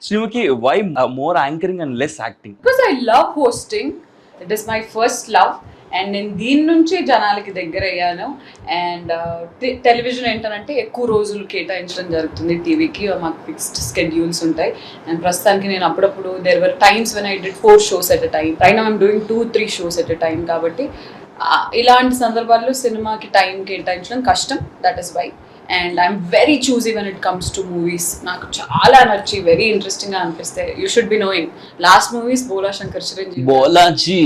Srimuki, why more anchoring and less acting? Because I love hosting. It is my first love. And నేను దీని నుంచి జనాలకి దగ్గర అయ్యాను. అండ్ టెలివిజన్ ఏంటంటే ఎక్కువ రోజులు కేటాయించడం జరుగుతుంది టీవీకి, మాకు ఫిక్స్డ్ స్కెడ్యూల్స్ ఉంటాయి. అండ్ ప్రస్తుతానికి నేను అప్పుడప్పుడు there were times when I did 4 shows at a time. Right now I'm doing 2-3 shows at a time. కాబట్టి ఇలాంటి సందర్భాల్లో సినిమాకి టైం కేటాయించడం కష్టం. That is why. And I'm very choosy when it comes to movies. నాకు చాలా నచ్చి very interesting గా అనిపిస్తాయి. You should be knowing last movies Bhola Shankar Chiranjeevi, బోలోజీ.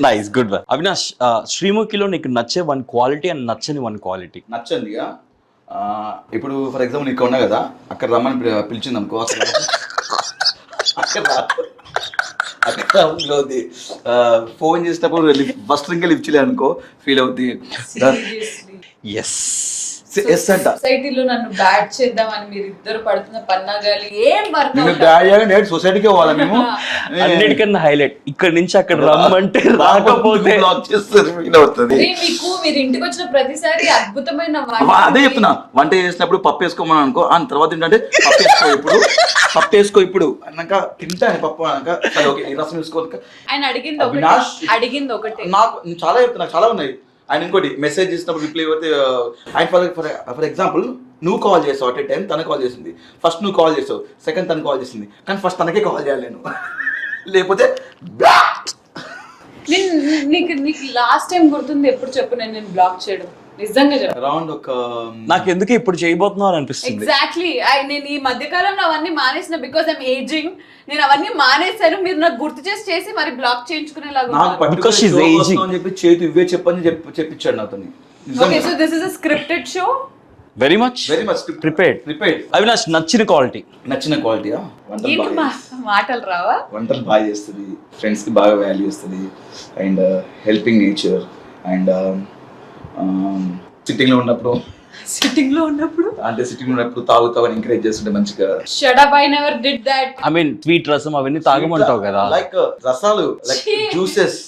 Nice, good one. అవినాష్, శ్రీముఖిలో నీకు నచ్చే 1 quality అండ్ నచ్చని 1 quality. నచ్చందిగా ఇప్పుడు ఫర్ ఎగ్జాంపుల్ నీకు ఉన్నా కదా, అక్కడ రమ్మని పిలిచింది అనుకో, అసలు అక్కడ అవుతుంది. ఫోన్ చేసినప్పుడు ఫస్ట్ రింగ్ లిఫ్ట్ చేయలే అనుకో, ఫీల్ అవుతుంది. ఎస్ ఎస్ అంట. సొసైటీలో నన్ను బ్యాడ్ చేద్దామని మీరు ఇద్దరు పడుతున్న పన్నాగాలు ఏం సొసైటీకి పోవాలా మేము? అన్నిటికన్నా హైలైట్ ఇక్కడ నుంచి అక్కడ రమ్మంటే రాకపోతే బ్లాక్ చేస్తారు, ఫీల్ అవుతుంది. మీకు మీరు ఇంటికి వచ్చిన ప్రతిసారి అద్భుతమైన అదే చెప్తున్నా, వంట చేసినప్పుడు పప్పు వేసుకోమని అనుకో, ఆ తర్వాత ఏంటంటే పప్పు వేసుకో ఇప్పుడు అన్నాక తింటాను, పప్పు అన్నాక రసం వేసుకో. ఆయన అడిగింది ఒకటి. నాకు చాలా చెప్తున్నా, చాలా ఉన్నాయి. ఆయన ఇంకోటి మెసేజ్ చేసినప్పుడు రిప్లై ఇవ్వతే, ఆయన ఫర్ ఎగ్జాంపుల్ నువ్వు కాల్ చేసావు అట్ ఏ టైం, తన కాల్ చేసింది. ఫస్ట్ నువ్వు కాల్ చేసావు, సెకండ్ తను కాల్ చేసింది, కానీ ఫస్ట్ తనకే కాల్ చేయాలి నేను, లేకపోతే నీకు లాస్ట్ టైం గుర్తుంది ఎప్పుడు చెప్పు నేను బ్లాక్ చేయడం? నిజంగా చెప్పు. అరౌండ్ ఒక నాకు ఎందుకు ఇప్పుడు చేయబోతున్నావు అనిపిస్తుంది. ఎగ్జాక్ట్లీ. నేను ఈ మధ్య కాలంలో అవన్నీ మానేసిన, బికాస్ ఐఎమ్ ఏజింగ్. నేను అవన్నీ మానేశాను, మీరు నాకు గుర్తు చేసి మరి బ్లాక్ చేయించుకునేలాగా. చేతి ఇవే చెప్పని చెప్పించాడు నాతో. Okay, so this is a scripted show. Very much prepared. Avinash, నచ్చిన క్వాలిటీ మాటలు రావా? వంటలు బాగా చేస్తుంది, ఫ్రెండ్స్ కి బాగా వాల్యూ ఇస్తుంది, and helping nature, and sitting లో ఉన్నప్పుడు తాగుతావని ఎంకరేజ్ చేస్తుంటే మంచిగా. Shut up, I never did that. I mean sweet రసం అవన్నీ తాగమంటావు కదా, లైక్ రసాలు, లైక్ జ్యూసెస్.